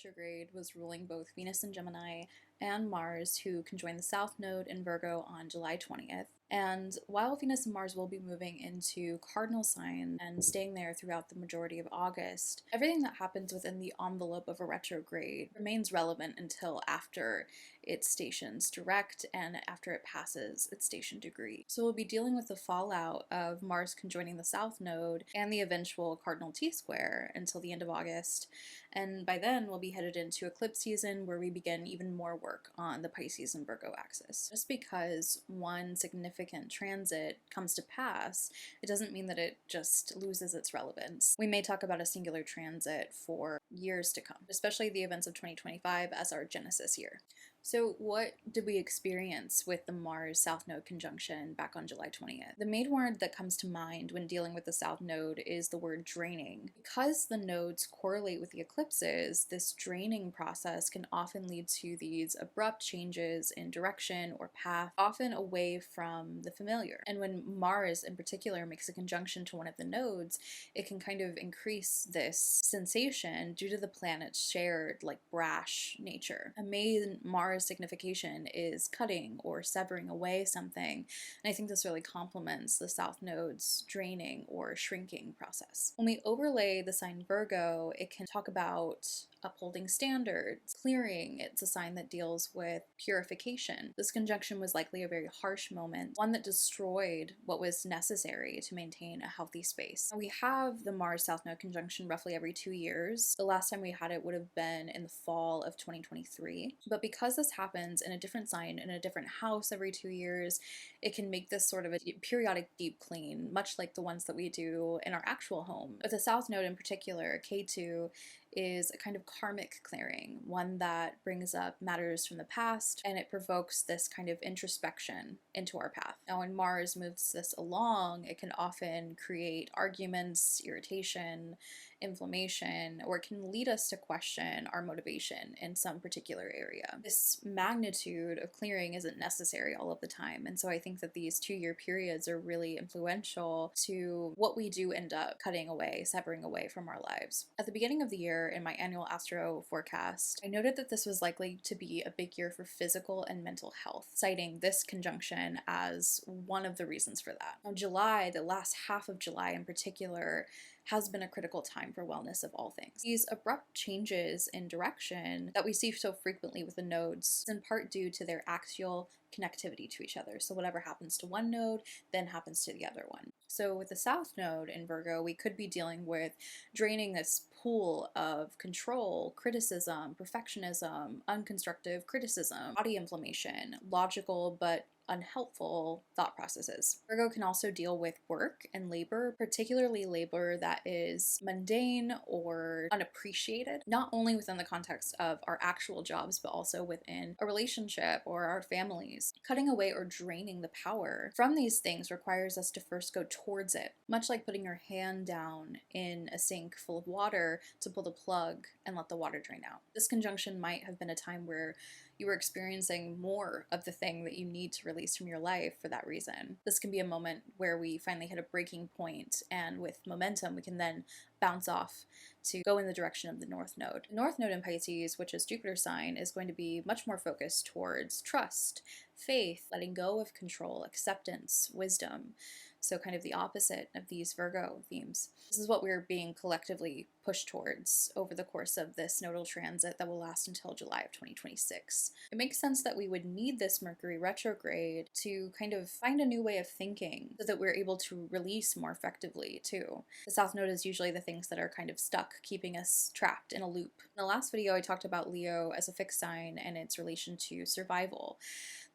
retrograde was ruling both Venus in Gemini and Mars, who conjoined the South Node in Virgo on July 20th. And while Venus and Mars will be moving into cardinal sign and staying there throughout the majority of August, everything that happens within the envelope of a retrograde remains relevant until after it stations direct and after it passes its station degree. So we'll be dealing with the fallout of Mars conjoining the South Node and the eventual cardinal T-square until the end of August. And by then we'll be headed into eclipse season, where we begin even more work on the Pisces and Virgo axis. Just because one significant transit comes to pass, it doesn't mean that it just loses its relevance. We may talk about a singular transit for years to come, especially the events of 2025 as our genesis year. So what did we experience with the Mars South Node conjunction back on July 20th? The main word that comes to mind when dealing with the South Node is the word draining. Because the nodes correlate with the eclipses, this draining process can often lead to these abrupt changes in direction or path, often away from the familiar. And when Mars in particular makes a conjunction to one of the nodes, it can kind of increase this sensation due to the planet's shared, brash nature. A main Mars signification is cutting or severing away something, and I think this really complements the South Node's draining or shrinking process. When we overlay the sign Virgo, it can talk about upholding standards, clearing. It's a sign that deals with purification. This conjunction was likely a very harsh moment, one that destroyed what was necessary to maintain a healthy space. We have the Mars South Node conjunction roughly every 2 years. The last time we had it would have been in the fall of 2023. But because this happens in a different sign, in a different house every 2 years, it can make this sort of a periodic deep clean, much like the ones that we do in our actual home. With the South Node in particular, K.u. is a kind of karmic clearing, one that brings up matters from the past, and it provokes this kind of introspection into our path. Now, when Mars moves this along, it can often create arguments, irritation, inflammation, or it can lead us to question our motivation in some particular area. This magnitude of clearing isn't necessary all of the time, and so I think that these 2-year periods are really influential to what we do end up cutting away, severing away from our lives. At the beginning of the year, in my annual astro forecast, I noted that this was likely to be a big year for physical and mental health, citing this conjunction as one of the reasons for that. Now, July, the last half of July in particular, has been a critical time for wellness of all things. These abrupt changes in direction that we see so frequently with the nodes is in part due to their axial connectivity to each other. So whatever happens to one node then happens to the other one. So with the South Node in Virgo, we could be dealing with draining this pool of control, criticism, perfectionism, unconstructive criticism, body inflammation, logical but unhelpful thought processes. Virgo can also deal with work and labor, particularly labor that is mundane or unappreciated, not only within the context of our actual jobs, but also within a relationship or our families. Cutting away or draining the power from these things requires us to first go towards it, much like putting your hand down in a sink full of water to pull the plug and let the water drain out. This conjunction might have been a time where you were experiencing more of the thing that you need to release from your life for that reason. This can be a moment where we finally hit a breaking point, and with momentum we can then bounce off to go in the direction of the North Node. The North Node in Pisces, which is Jupiter's sign, is going to be much more focused towards trust, faith, letting go of control, acceptance, wisdom. So kind of the opposite of these Virgo themes. This is what we're being collectively pushed towards over the course of this nodal transit that will last until July of 2026. It makes sense that we would need this Mercury retrograde to kind of find a new way of thinking so that we're able to release more effectively too. The South Node is usually the things that are kind of stuck, keeping us trapped in a loop. In the last video, I talked about Leo as a fixed sign and its relation to survival.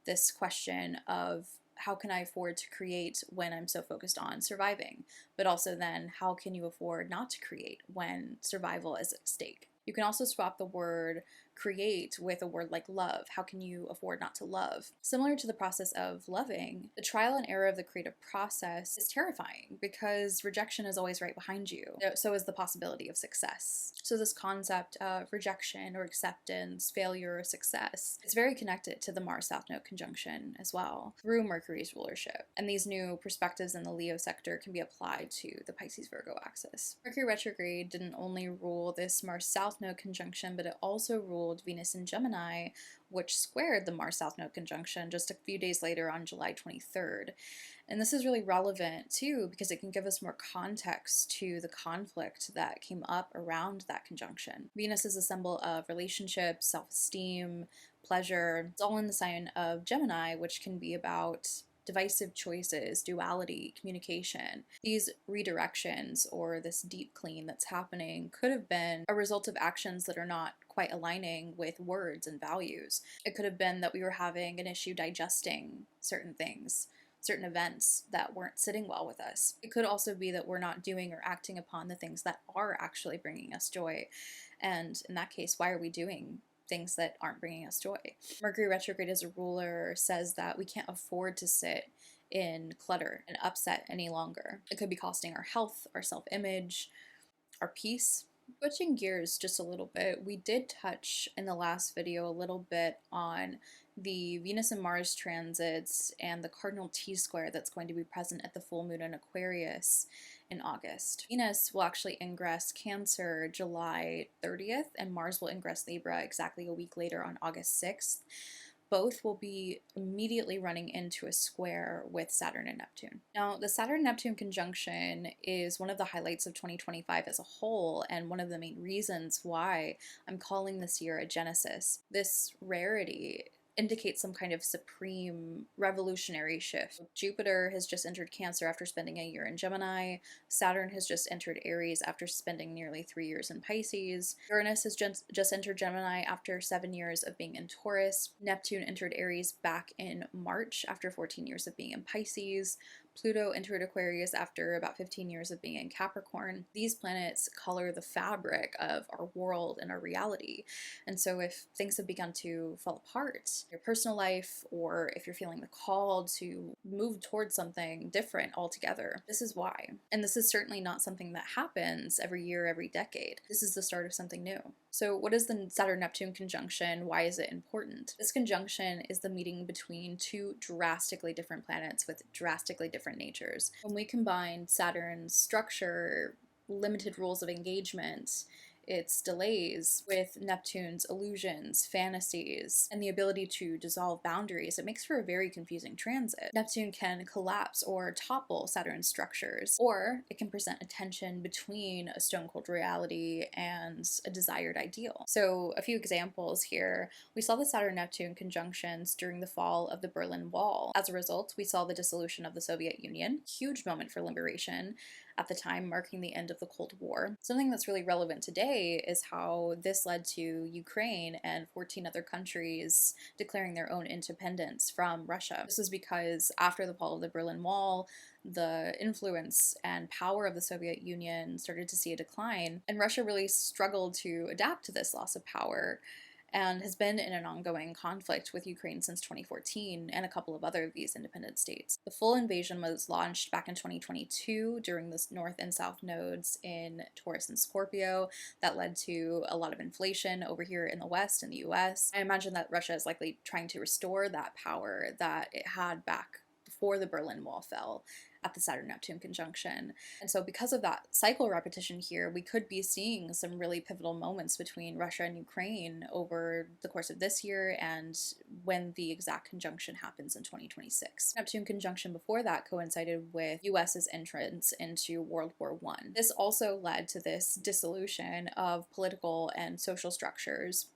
This question of how can I afford to create when I'm so focused on surviving? But also then, how can you afford not to create when survival is at stake? You can also swap the word create with a word like love. How can you afford not to love? Similar to the process of loving, the trial and error of the creative process is terrifying because rejection is always right behind you. So is the possibility of success. So this concept of rejection or acceptance, failure or success, it's very connected to the Mars South Node conjunction as well through Mercury's rulership. And these new perspectives in the Leo sector can be applied to the Pisces Virgo axis. Mercury retrograde didn't only rule this Mars South South Node conjunction, but it also ruled Venus in Gemini, which squared the Mars South Node conjunction just a few days later on July 23rd. And this is really relevant too because it can give us more context to the conflict that came up around that conjunction. Venus is a symbol of relationships, self-esteem, pleasure. It's all in the sign of Gemini, which can be about divisive choices, duality, communication. These redirections or this deep clean that's happening could have been a result of actions that are not quite aligning with words and values. It could have been that we were having an issue digesting certain things, certain events that weren't sitting well with us. It could also be that we're not doing or acting upon the things that are actually bringing us joy. And in that case, why are we doing things that aren't bringing us joy? Mercury retrograde as a ruler says that we can't afford to sit in clutter and upset any longer. It could be costing our health, our self-image, our peace. Switching gears just a little bit, we did touch in the last video a little bit on the Venus and Mars transits and the cardinal T-square that's going to be present at the full moon in Aquarius in August. Venus will actually ingress Cancer July 30th, and Mars will ingress Libra exactly a week later on August 6th. Both will be immediately running into a square with Saturn and Neptune. Now, the Saturn-Neptune conjunction is one of the highlights of 2025 as a whole, and one of the main reasons why I'm calling this year a Genesis. This rarity indicates some kind of supreme revolutionary shift. Jupiter has just entered Cancer after spending a year in Gemini. Saturn has just entered Aries after spending nearly 3 years in Pisces. Uranus has just entered Gemini after 7 years of being in Taurus. Neptune entered Aries back in March after 14 years of being in Pisces. Pluto entered Aquarius after about 15 years of being in Capricorn. These planets color the fabric of our world and our reality. And so if things have begun to fall apart, your personal life, or if you're feeling the call to move towards something different altogether, this is why. And this is certainly not something that happens every year, every decade. This is the start of something new. So what is the Saturn-Neptune conjunction? Why is it important? This conjunction is the meeting between two drastically different planets with drastically different natures. When we combine Saturn's structure, limited rules of engagement, its delays, with Neptune's illusions, fantasies, and the ability to dissolve boundaries, it makes for a very confusing transit. Neptune can collapse or topple Saturn's structures, or it can present a tension between a stone-cold reality and a desired ideal. So a few examples here. We saw the Saturn-Neptune conjunctions during the fall of the Berlin Wall. As a result, we saw the dissolution of the Soviet Union, huge moment for liberation, at the time marking the end of the Cold War. Something that's really relevant today is how this led to Ukraine and 14 other countries declaring their own independence from Russia. This is because after the fall of the Berlin Wall, the influence and power of the Soviet Union started to see a decline, and Russia really struggled to adapt to this loss of power, and has been in an ongoing conflict with Ukraine since 2014 and a couple of other of these independent states. The full invasion was launched back in 2022 during the North and South nodes in Taurus and Scorpio. That led to a lot of inflation over here in the West, in the US. I imagine that Russia is likely trying to restore that power that it had back before the Berlin Wall fell at the Saturn-Neptune conjunction. And so because of that cycle repetition here, we could be seeing some really pivotal moments between Russia and Ukraine over the course of this year and when the exact conjunction happens in 2026. Neptune conjunction before that coincided with US's entrance into World War I. This also led to this dissolution of political and social structures.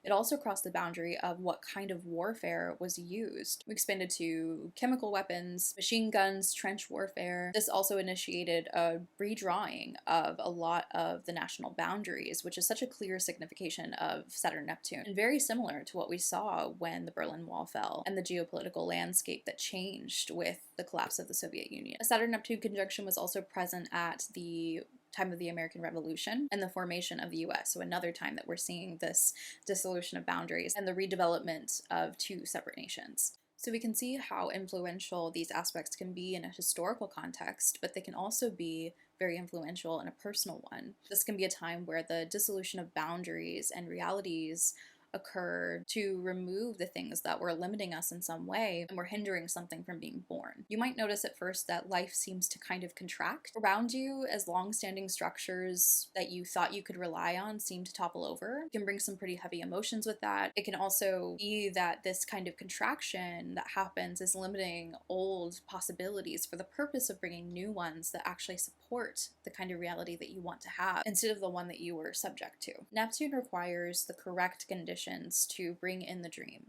It also crossed the boundary of what kind of warfare was used. We expanded to chemical weapons, machine guns, trench warfare. This also initiated a redrawing of a lot of the national boundaries, which is such a clear signification of Saturn-Neptune, and very similar to what we saw when the Berlin Wall fell and the geopolitical landscape that changed with the collapse of the Soviet Union. A Saturn-Neptune conjunction was also present at the time of the American Revolution and the formation of the US. So another time that we're seeing this dissolution of boundaries and the redevelopment of two separate nations. So we can see how influential these aspects can be in a historical context, but they can also be very influential in a personal one. This can be a time where the dissolution of boundaries and realities occur to remove the things that were limiting us in some way and were hindering something from being born. You might notice at first that life seems to kind of contract around you as long-standing structures that you thought you could rely on seem to topple over. You can bring some pretty heavy emotions with that. It can also be that this kind of contraction that happens is limiting old possibilities for the purpose of bringing new ones that actually support the kind of reality that you want to have instead of the one that you were subject to. Neptune requires the correct conditions to bring in the dream.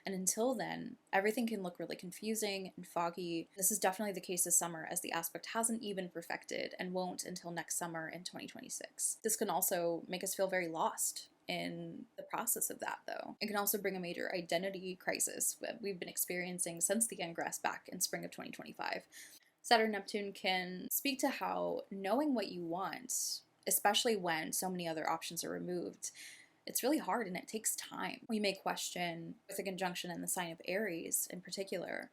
And until then, everything can look really confusing and foggy. This is definitely the case this summer, as the aspect hasn't even perfected and won't until next summer in 2026. This can also make us feel very lost in the process of that, though. It can also bring a major identity crisis that we've been experiencing since the ingress back in spring of 2025. Saturn-Neptune can speak to how knowing what you want, especially when so many other options are removed, it's really hard and it takes time. We may question, with a conjunction in the sign of Aries in particular,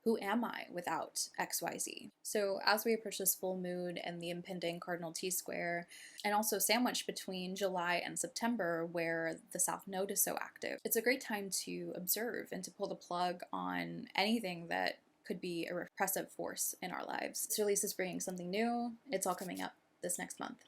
who am I without XYZ? So as we approach this full moon and the impending cardinal T-square, and also sandwiched between July and September where the South Node is so active, it's a great time to observe and to pull the plug on anything that could be a repressive force in our lives. This release is bringing something new. It's all coming up this next month.